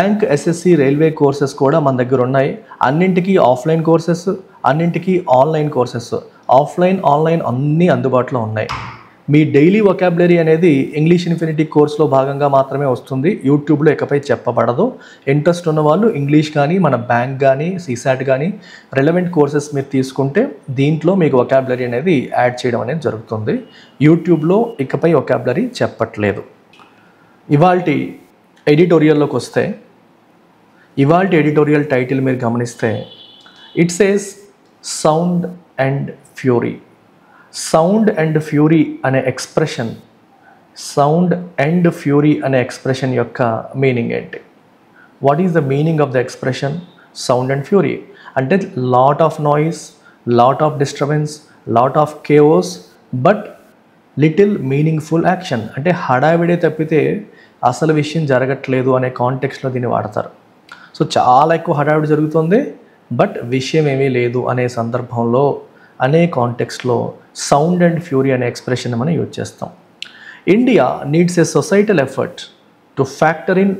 Bank, SSC, railway courses కూడా మన దగ్గర ఉన్నాయి. అన్నింటికి ఆఫ్లైన్ కోర్సెస్, అన్నింటికి ఆన్లైన్ కోర్సెస్. ఆఫ్లైన్, ఆన్లైన్ అన్నీ అందుబాటులో ఉన్నాయి. మీ డైలీ వొకాబులరీ అనేది ఇంగ్లీష్ ఇన్ఫినిటీ కోర్స్లో భాగంగా మాత్రమే వస్తుంది. యూట్యూబ్లో ఇకపై చెప్పబడదు. ఇంట్రెస్ట్ ఉన్న వాళ్ళు ఇంగ్లీష్ కానీ, మన బ్యాంక్ కానీ, సీసాట్ కానీ రిలవెంట్ కోర్సెస్ మీరు తీసుకుంటే దీంట్లో మీకు వొకాబులరీ అనేది యాడ్ చేయడం అనేది జరుగుతుంది. యూట్యూబ్లో ఇకపై వొకాబులరీ చెప్పట్లేదు. ఇవాల్టి ఎడిటోరియల్లోకి వస్తే, ఇవాల్టి ఎడిటోరియల్ టైటిల్ మీరు గమనిస్తే it says sound and fury. Sound and fury అనే ఎక్స్ప్రెషన్, సౌండ్ అండ్ ఫ్యూరీ అనే ఎక్స్ప్రెషన్ యొక్క మీనింగ్ ఏంటి? What is the meaning of the expression sound and fury? అంటే lot of noise, lot of disturbance, lot of chaos, but little meaningful action. అంటే హడావిడే తప్పితే అసలు విషయం జరగట్లేదు అనే కాంటెక్స్ట్లో దీన్ని వాడతారు. సో చాలా ఎక్కువ హడావిడి జరుగుతుంది, బట్ విషయం ఏమీ లేదు అనే సందర్భంలో, అనే కాంటెక్స్ట్లో సౌండ్ అండ్ ఫ్యూరీ అనే ఎక్స్ప్రెషన్ మనం యూజ్ చేస్తాం. India needs a societal effort to factor in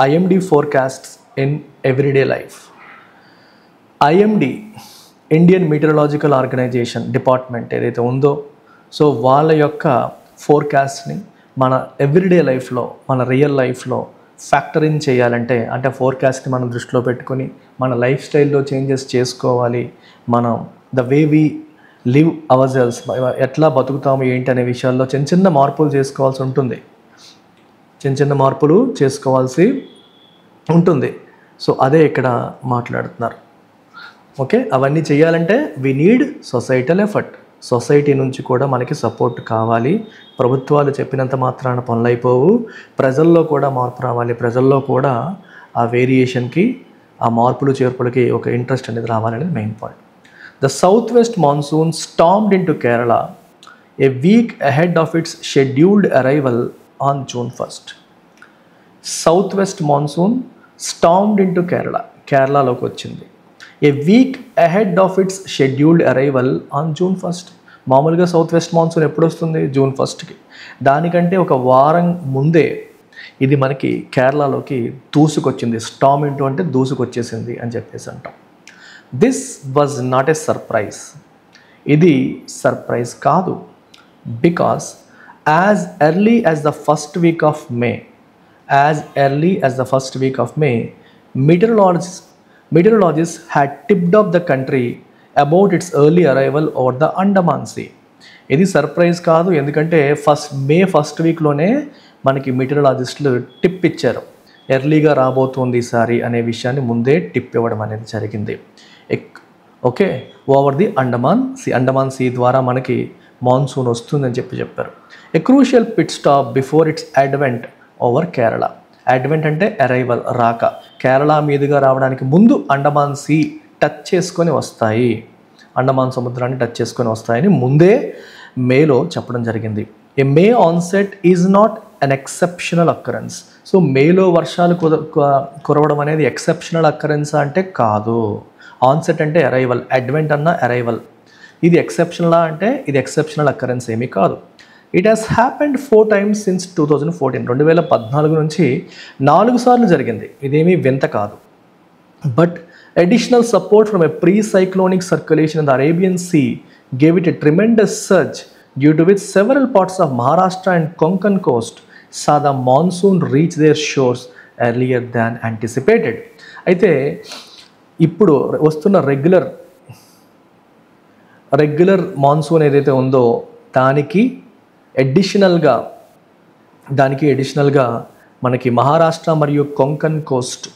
IMD forecasts in everyday life. IMD, Indian meteorological organization department ఏదైతే ఉందో, సో వాళ్ళ యొక్క ఫోర్కాస్ట్ని మన ఎవ్రీడే లైఫ్లో, మన రియల్ లైఫ్లో ఫ్యాక్టర్ ఇన్ చేయాలంటే, అంటే ఫోర్కాస్ట్ని మనం దృష్టిలో పెట్టుకుని మన లైఫ్ స్టైల్లో చేంజెస్ చేసుకోవాలి. మనం the way we live our selves, ఎట్లా బతుకుతాము ఏంటి అనే విషయాల్లో చిన్న చిన్న మార్పులు చేసుకోవాల్సి ఉంటుంది. చిన్న చిన్న మార్పులు చేసుకోవాల్సి ఉంటుంది. సో అదే ఇక్కడ మాట్లాడుతున్నారు. ఓకే, అవన్నీ చేయాలంటే we need societal effort. Society నుంచి కూడా మనకి సపోర్ట్ కావాలి. ప్రభుత్వాలు చెప్పినంత మాత్రాన పనులు అయిపోవు. ప్రజల్లో కూడా మార్పు రావాలి. ప్రజల్లో కూడా ఆ వేరియేషన్కి, ఆ మార్పులు చేర్పులకి ఒక ఇంట్రెస్ట్ అనేది రావాలనేది main point. The southwest monsoon stormed into Kerala a week ahead of its scheduled arrival on June 1st. Southwest monsoon stormed into Kerala. కేరళలోకి వచ్చింది. A week ahead of its scheduled arrival on June 1st. మామూలుగా south west monsoon ఎప్పుడు వస్తుంది? June 1st. దానికంటే ఒక వారం ముందే ఇది మనకి కేరళలోకి దూసుకొచ్చింది. స్టామ్ ఇంటూ అంటే దూసుకొచ్చేసింది అని చెప్పేసి అంటాం. This was not a surprise. ఇది సర్ప్రైజ్ కాదు. Because as early as the first week of May, meteorologists had tipped off the country about its early arrival over the Andaman Sea. ఇది surprise కాదు, ఎందుకంటే May first వీక్లోనే మనకి మెటీరియలాజిస్టులు tip ఇచ్చారు. ఎర్లీగా రాబోతుంది ఈసారి అనే విషయాన్ని ముందే టిప్ ఇవ్వడం అనేది జరిగింది. Okay, over the Andaman sea ద్వారా మనకి మాన్సూన్ వస్తుందని చెప్పారు. A crucial pit stop before its advent over Kerala. Advent అంటే అరైవల్, రాక. కేరళ మీదుగా రావడానికి ముందు అండమాన్ సీ టచ్ చేసుకొని వస్తాయి, అండమాన్ సముద్రాన్ని టచ్ చేసుకొని వస్తాయని ముందే మేలో చెప్పడం జరిగింది. A May onset is not an exceptional occurrence. So మేలో వర్షాలు కురవడం అనేది ఎక్సెప్షనల్ అక్కరెన్స్ అంటే కాదు. ఆన్సెట్ అంటే అరైవల్, అడ్వెంట్ అన్న అరైవల్. ఇది ఎక్సెప్షనలా అంటే ఇది ఎక్సెప్షనల్ అక్కరెన్స్ ఏమీ కాదు. It has happened 4 times since 2014. 2014 నుంచి 4 సార్లు జరిగింది. ఇదేమీ వింత కాదు. But additional support from a pre cyclonic circulation in the Arabian sea gave it a tremendous surge due to which several parts of Maharashtra and Konkan coast saw the monsoon reach their shores earlier than anticipated. అయితే ఇప్పుడు వస్తున్న regular monsoon ఏదైతే ఉందో దానికి ఎడిషనల్గా మనకి మహారాష్ట్ర మరియు Konkan Coast,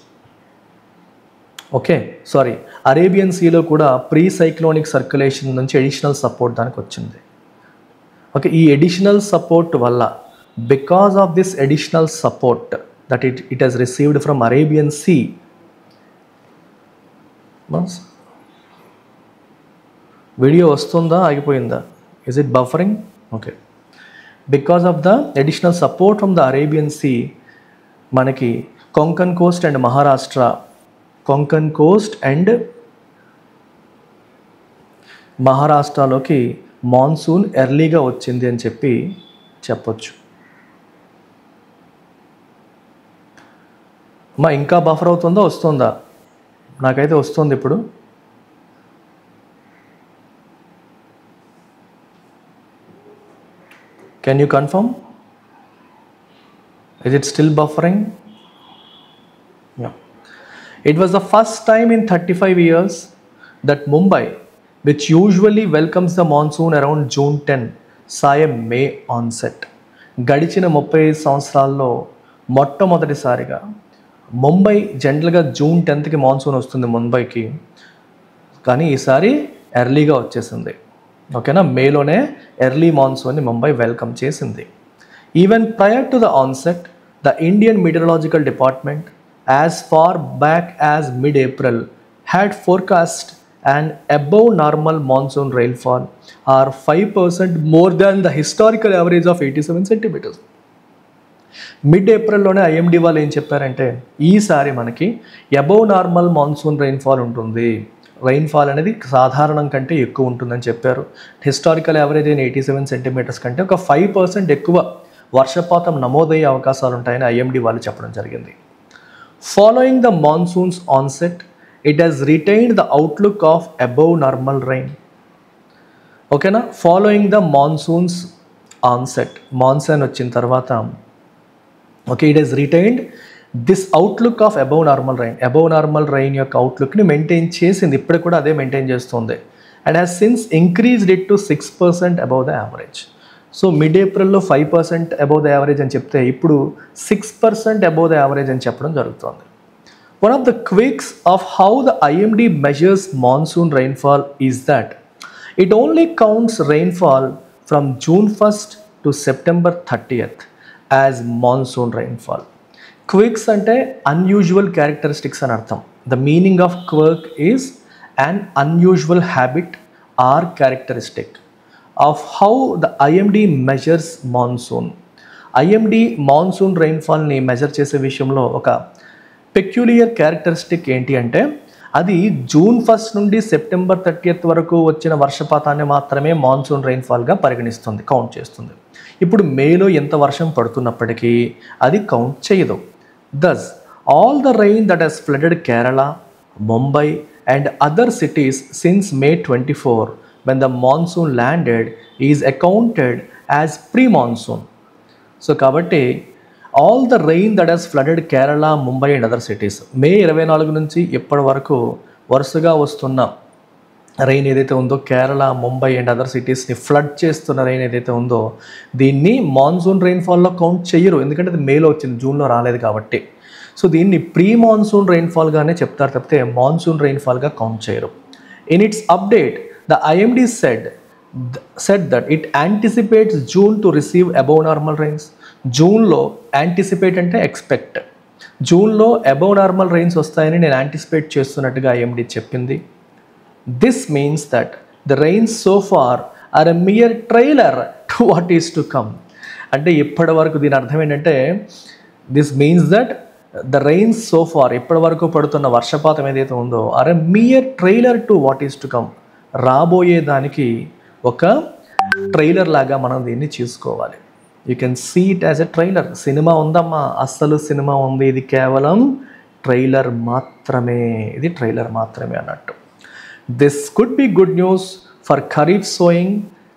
Arabian సీలో కూడా pre cyclonic circulation నుంచి ఎడిషనల్ సపోర్ట్ దానికి వచ్చింది. ఓకే, ఈ ఎడిషనల్ సపోర్ట్ వల్ల, because of this additional support that it has received from Arabian Sea, video వస్తుందా, ఆగిపోయిందా? Is it buffering? Okay. Because of the additional support from the Arabian Sea, మనకి Konkan Coast and మహారాష్ట్రలోకి monsoon ఎర్లీగా వచ్చింది అని చెప్పొచ్చు. ఇంకా buffer అవుతుందా వస్తుందా? నాకైతే వస్తుంది ఇప్పుడు. Can you confirm? Is it still buffering? Yeah. It was the first time in 35 years that Mumbai, which usually welcomes the monsoon around June 10, saw a May onset. గడిచిన 35 సంవత్సరాల్లో మొట్టమొదటిసారిగా ముంబై జనరల్గా జూన్ 10కి మాన్సూన్ వస్తుంది ముంబైకి, కానీ ఈసారి ఎర్లీగా వచ్చేసింది. ఓకేనా, మేలోనే ఎర్లీ మాన్సూన్ని ముంబై వెల్కమ్ చేసింది. Even prior to the onset, the Indian Meteorological Department, as far back as mid-April, had forecast an above normal monsoon rainfall, or 5% more than the historical average of 87 centimeters. మిడ్-ఏప్రిల్లోనే IMD వాళ్ళు ఏం చెప్పారంటే ఈసారి మనకి above normal monsoon rainfall ఉంటుంది, rainfall అనేది సాధారణం కంటే ఎక్కువ ఉంటుందని చెప్పారు. హిస్టారికల్ యావరేజ్ అయిన 87 సెంటీమీటర్స్ కంటే ఒక 5% ఎక్కువ వర్షపాతం నమోదయ్యే అవకాశాలు ఉంటాయని ఐఎండీ వాళ్ళు చెప్పడం జరిగింది. Following the monsoon's onset, it has retained the outlook of above normal rain. ఓకేనా, following the monsoon's onset, monsoon వచ్చిన తర్వాత okay, it has retained this outlook of above normal rain. Above normal rain యొక్క అవుట్లుక్ని maintain చేసింది, ఇప్పుడు కూడా అదే maintain చేస్తుంది. And has since increased it to 6% above the average. So మిడ్-ఏప్రిల్లో 5% అబవ్ ద యావరేజ్ అని చెప్తే ఇప్పుడు 6% అబవ్ ద యావరేజ్ అని చెప్పడం జరుగుతుంది. One of the quirks of how the IMD measures monsoon rainfall is that it only counts rainfall from June 1st to September 30th as monsoon rainfall. Quirks అంటే unusual characteristics అని అర్థం. The meaning of quirk is an unusual habit or characteristic of how the IMD measures monsoon. IMD monsoon రెయిన్ఫాల్ని measure చేసే విషయంలో ఒక peculiar characteristic ఏంటి అంటే అది June 1st నుండి September 30th వరకు వచ్చిన వర్షపాతాన్ని మాత్రమే మాన్సూన్ రెయిన్ఫాల్గా పరిగణిస్తుంది, కౌంట్ చేస్తుంది. ఇప్పుడు మేలో ఎంత వర్షం పడుతున్నప్పటికీ అది కౌంట్ చేయదు. Thus, all the rain that has flooded Kerala, Mumbai and other cities since May 24 when the monsoon landed is accounted as pre-monsoon. So kabatti all the rain that has flooded Kerala, Mumbai and other cities May 24 నుంచి ఇప్పటి వరకు వరుసగా వస్తున్న rain ఏదైతే ఉందో Kerala, Mumbai and other సిటీస్ని flood చేస్తున్న rain ఏదైతే ఉందో దీన్ని మాన్సూన్ రెయిన్ఫాల్లో కౌంట్ చేయరు, ఎందుకంటే అది మేలో వచ్చింది, జూన్లో రాలేదు కాబట్టి. సో దీన్ని ప్రీ మాన్సూన్ రెయిన్ఫాల్గానే చెప్తారు తప్పితే మాన్సూన్ రెయిన్ఫాల్గా కౌంట్ చేయరు. In it's update the IMD said that it anticipates June to receive above normal rains. జూన్లో యాంటిసిపేట్ అంటే ఎక్స్పెక్ట్, జూన్లో అబవ్ నార్మల్ రెయిన్స్ వస్తాయని నేను యాంటిసిపేట్ చేస్తున్నట్టుగా ఐఎండీ చెప్పింది. This means that the rains so far are a mere trailer to what is to come. అంటే ఇప్పటి వరకు దీని అర్థం ఏంటంటే this means that the rains so far ఇప్పటి వరకు పడుతున్న వర్షపాతం ఏదైతే ఉందో are a mere trailer to what is to come, రాబోయే దానికి ఒక ట్రైలర్ లాగా మనం దీన్ని చూసుకోవాలి. You can see it as a trailer. Cinema ఉందమ్మా, అస్సలు సినిమా ఉంది, ఇది కేవలం ట్రైలర్ మాత్రమే, ఇది ట్రైలర్ మాత్రమే అన్నట్టు. This could be good news for kharif sowing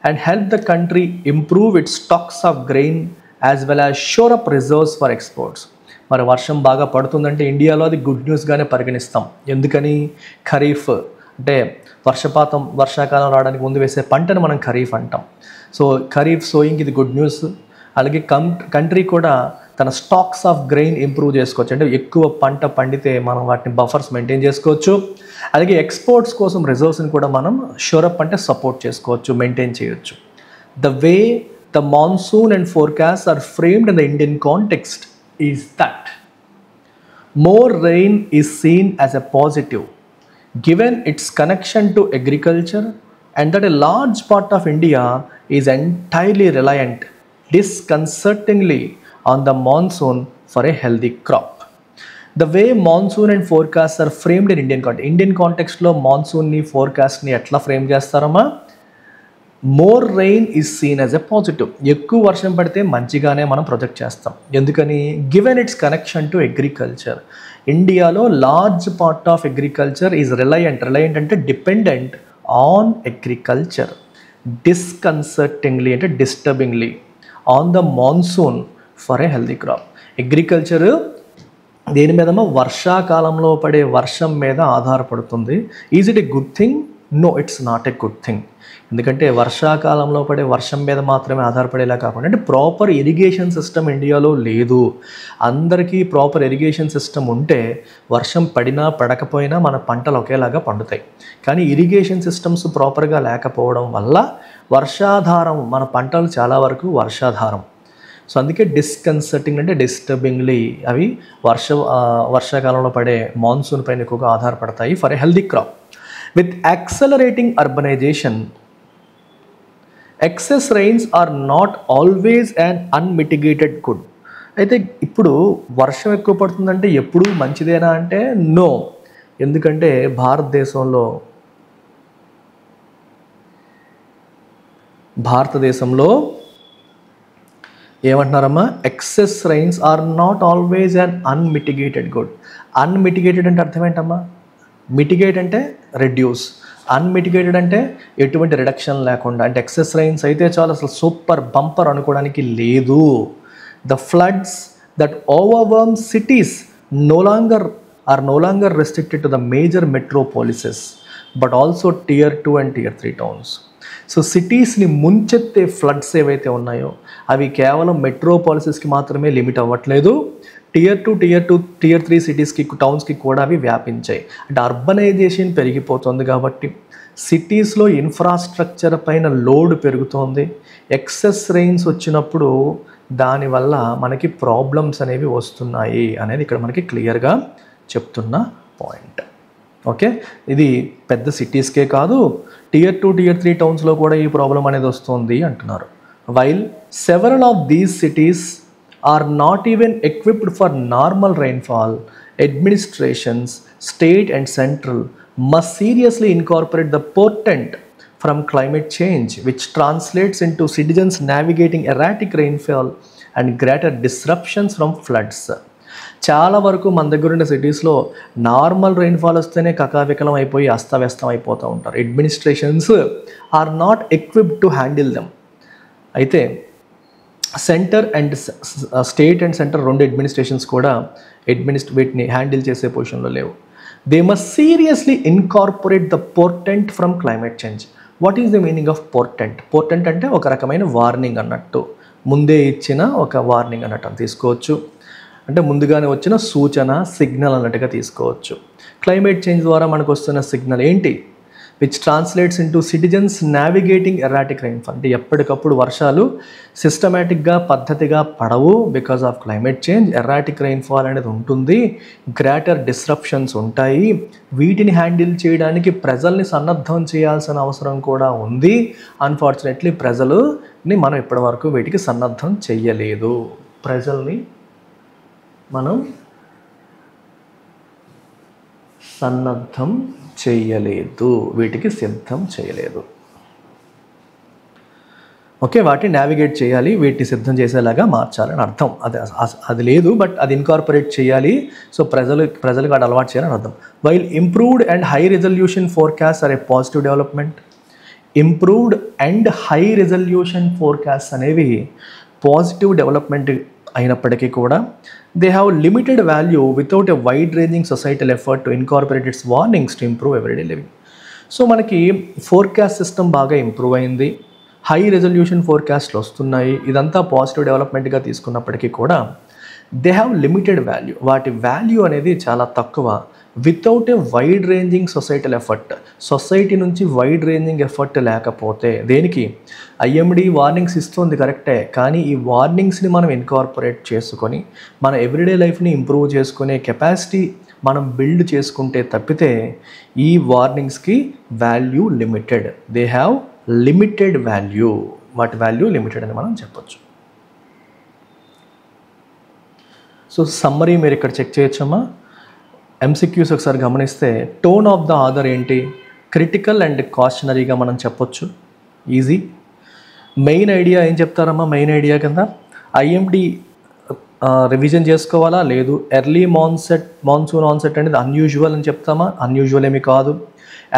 and help the country improve its stocks of grain as well as shore up reserves for exports. మరి వర్షం బాగా పడుతుందంటే ఇండియాలో అది గుడ్ న్యూస్గానే పరిగణిస్తాం. ఎందుకని? ఖరీఫ్ అంటే వర్షాకాలం రావడానికి ముందు వేసే పంటను మనం ఖరీఫ్ అంటాం. సో ఖరీఫ్ సోయింగ్ ఇది గుడ్ న్యూస్. అలాగే కంట్రీ కూడా తన స్టాక్స్ ఆఫ్ గ్రెయిన్ ఇంప్రూవ్ చేసుకోవచ్చు, అంటే ఎక్కువ పంట పండితే మనం వాటిని బఫర్స్ మెయింటైన్ చేసుకోవచ్చు. అలాగే ఎక్స్పోర్ట్స్ కోసం రిజర్వ్స్ని కూడా మనం షోరప్ అంటే సపోర్ట్ చేసుకోవచ్చు, మెయింటైన్ చేయొచ్చు. The way the monsoon and forecast are framed in the Indian context is that more rain is seen as a positive given its connection to agriculture and that a large part of India is entirely reliant disconcertingly on the monsoon for a healthy crop. The way monsoon and forecasts are framed in Indian context lo monsoon ni forecast ni etla frame chestarama, more rain is seen as a positive. ఎక్కువ వర్షం పడితే మంచిగానే మనం project చేస్తాం. ఎందుకని? Given its connection to agriculture. ఇండియాలో large part of agriculture is reliant అంటే dependent on agriculture. Disconcertingly అంటే disturbingly on the monsoon for a healthy crop. Agriculture దేని మీదమో వర్షాకాలంలో పడే వర్షం మీద ఆధారపడుతుంది. Is it a good thing? No, it's not a good thing. ఎందుకంటే వర్షాకాలంలో పడే వర్షం మీద మాత్రమే ఆధారపడేలా కాకుండా అంటే ప్రాపర్ ఇరిగేషన్ సిస్టమ్ ఇండియాలో లేదు. అందరికీ ప్రాపర్ ఇరిగేషన్ సిస్టమ్ ఉంటే వర్షం పడినా పడకపోయినా మన పంటలు ఒకేలాగా పండుతాయి. కానీ ఇరిగేషన్ సిస్టమ్స్ ప్రాపర్గా లేకపోవడం వల్ల వర్షాధారం, మన పంటలు చాలా వరకు వర్షాధారం. సో అందుకే డిస్కన్సర్టింగ్ అంటే డిస్టర్బింగ్లీ అవి వర్షాకాలంలో పడే మాన్సూన్ పైన ఎక్కువగా ఆధారపడతాయి for a healthy crop. With accelerating urbanization, excess rains are not always and unmitigated good. అయితే ఇప్పుడు వర్షం ఎక్కువ పడుతుందంటే ఎప్పుడూ మంచిదేనా అంటే నో. ఎందుకంటే భారతదేశంలో ఏమంటున్నారమ్మా? Excess rains are not always and unmitigated good. Unmitigated అంటే అర్థం ఏంటమ్మా? మిటిగేట్ అంటే రెడ్యూస్, అన్మిటిగేటెడ్ అంటే ఎటువంటి రిడక్షన్ లేకుండా. అంటే ఎక్సెస్ రైన్స్ అయితే చాలా అసలు సూపర్ బంపర్ అనుకోవడానికి లేదు. The floods that overwhelm cities no longer restricted to the major metropolises but also tier 2 and tier 3 towns. So సిటీస్ని ముంచెత్తే ఫ్లడ్స్ ఏవైతే ఉన్నాయో అవి కేవలం మెట్రోపాలిసెస్కి మాత్రమే లిమిట్ అవ్వట్లేదు. టియర్ 2, టియర్ 3 సిటీస్కి, టౌన్స్కి కూడా అవి వ్యాపించాయి. అంటే అర్బనైజేషన్ పెరిగిపోతుంది కాబట్టి సిటీస్లో ఇన్ఫ్రాస్ట్రక్చర్ పైన లోడ్ పెరుగుతోంది. ఎక్సెస్ రెయిన్స్ వచ్చినప్పుడు దానివల్ల మనకి ప్రాబ్లమ్స్ అనేవి వస్తున్నాయి అనేది ఇక్కడ మనకి క్లియర్గా చెప్తున్న పాయింట్. ఓకే, ఇది పెద్ద సిటీస్కే కాదు, టియర్ 2, టియర్ 3 టౌన్స్లో కూడా ఈ ప్రాబ్లం అనేది వస్తుంది అంటున్నారు. While several of these cities are not even equipped for normal rainfall, administrations state and central must seriously incorporate the portent from climate change, which translates into citizens navigating erratic rainfall and greater disruptions from floods. చాలా వరకు మన దగ్గర ఉన్న సిటీస్లో normal rainfall వస్తేనే కకావికలం అయిపోయి అస్తవ్యస్తం అయిపోతూ ఉంటారు. Administrations are not equipped to handle them. అయితే centre and state and centre రెండు అడ్మినిస్ట్రేషన్స్ కూడా వీటిని హ్యాండిల్ చేసే పొజిషన్లో లేవు. They must seriously incorporate the portent from climate change. What is the meaning of portent? Portent అంటే ఒక రకమైన వార్నింగ్ అన్నట్టు, ముందే ఇచ్చిన ఒక వార్నింగ్ అన్నట్టు తీసుకోవచ్చు. అంటే ముందుగానే వచ్చిన సూచన, సిగ్నల్ అన్నట్టుగా తీసుకోవచ్చు. క్లైమేట్ చేంజ్ ద్వారా మనకు వస్తున్న సిగ్నల్ ఏంటి? Which translates into citizens navigating erratic rainfall. అంటే ఎప్పటికప్పుడు వర్షాలు సిస్టమేటిక్గా పద్ధతిగా పడవు because of climate change. Erratic rainfall అనేది ఉంటుంది, గ్రేటర్ డిస్రప్షన్స్ ఉంటాయి. వీటిని హ్యాండిల్ చేయడానికి ప్రజల్ని సన్నద్ధం చేయాల్సిన అవసరం కూడా ఉంది. అన్ఫార్చునేట్లీ ప్రజలని మనం ఇప్పటివరకు వీటికి సన్నద్ధం చెయ్యలేదు. ప్రజల్ని మనం సన్నద్ధం చేయలేదు, వీటికి సిద్ధం చేయలేదు. ఓకే, వాటిని నావిగేట్ చేయాలి, వీటిని సిద్ధం చేసేలాగా మార్చాలని అర్థం. అది లేదు, బట్ అది ఇన్కార్పొరేట్ చేయాలి. సో ప్రజలకు అది అలవాటు చేయాలని అర్థం. While improved and high resolution forecast are a positive development. Improved and high resolution forecast అనేవి పాజిటివ్ డెవలప్మెంట్ అయినప్పటికీ కూడా they have limited value without a wide ranging societal effort to incorporate its warnings to improve everyday living. So మనకి forecast system బాగా improve అయింది, high resolution ఫోర్కాస్ట్లు వస్తున్నాయి. ఇదంతా positive డెవలప్మెంట్గా తీసుకున్నప్పటికీ కూడా దే హ్యావ్ లిమిటెడ్ వాల్యూ. వాటి వాల్యూ అనేది చాలా తక్కువ. Without a wide ranging societal effort, society నుంచి వైడ్ రేంజింగ్ ఎఫర్ట్ లేకపోతే, దేనికి ఐఎండి వార్నింగ్స్ ఇస్తుంది కరెక్టే, కానీ ఈ వార్నింగ్స్ని మనం ఇన్కార్పొరేట్ చేసుకొని మన ఎవ్రీడే లైఫ్ని ఇంప్రూవ్ చేసుకునే కెపాసిటీ మనం బిల్డ్ చేసుకుంటే తప్పితే ఈ వార్నింగ్స్కి value limited. They have limited value, వాటి వాల్యూ లిమిటెడ్ అని మనం చెప్పొచ్చు. సో సమ్మరీ మీరు ఇక్కడ చెక్ చేయొచ్చమ్మా. ఎంసీక్యూస్ ఒకసారి గమనిస్తే టోన్ ఆఫ్ ద ఆథర్ ఏంటి? క్రిటికల్ అండ్ కాషనరీగా మనం చెప్పొచ్చు. ఈజీ. మెయిన్ ఐడియా ఏం చెప్తారమ్మా? మెయిన్ ఐడియా కింద ఐఎండి రివిజన్ చేసుకోవాలా? లేదు. ఎర్లీ మాన్సూన్ ఆన్సెట్ అనేది అన్యూజువల్ అని చెప్తామా? అన్యూజువల్ ఏమి కాదు.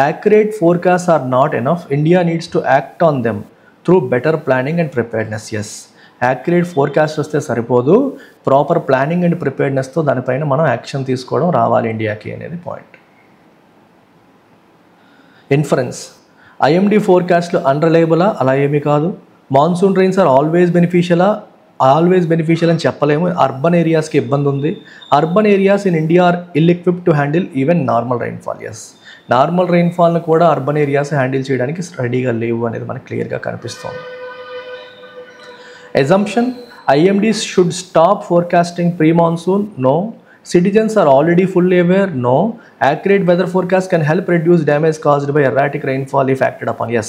Accurate forecast are not enough, India needs to act on them through better planning and preparedness. Yes, accurate forecast వస్తే సరిపోదు, ప్రాపర్ ప్లానింగ్ అండ్ ప్రిపేర్డ్నెస్తో దానిపైన మనం యాక్షన్ తీసుకోవడం రావాలి ఇండియాకి అనేది పాయింట్. ఇన్ఫరెన్స్, ఐఎండి ఫోర్కాస్ట్లు అన్రిలయబులా? అలా ఏమీ కాదు. Monsoon rains are always beneficial అని చెప్పలేము. అర్బన్ ఏరియాస్కి ఇబ్బంది ఉంది. Urban areas in India are ill equipped to handle even normal rainfall. Yes, normal రైన్ఫాల్ను కూడా అర్బన్ ఏరియాస్ హ్యాండిల్ చేయడానికి రెడీగా లేవు అనేది మనకు క్లియర్గా కనిపిస్తుంది. Assumption, IMDs should stop forecasting pre-monsoon? No. Citizens are already fully aware? No. Accurate weather forecast can help reduce damage caused by erratic rainfall if acted upon. Yes,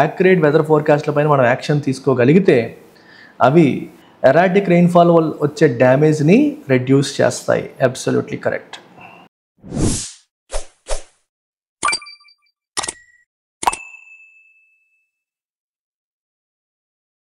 accurate weather forecast పైన మనం action తీసుకోగలిగితే అవి erratic rainfall వల్ల వచ్చే డ్యామేజ్ని reduce చేస్తాయి. Absolutely correct.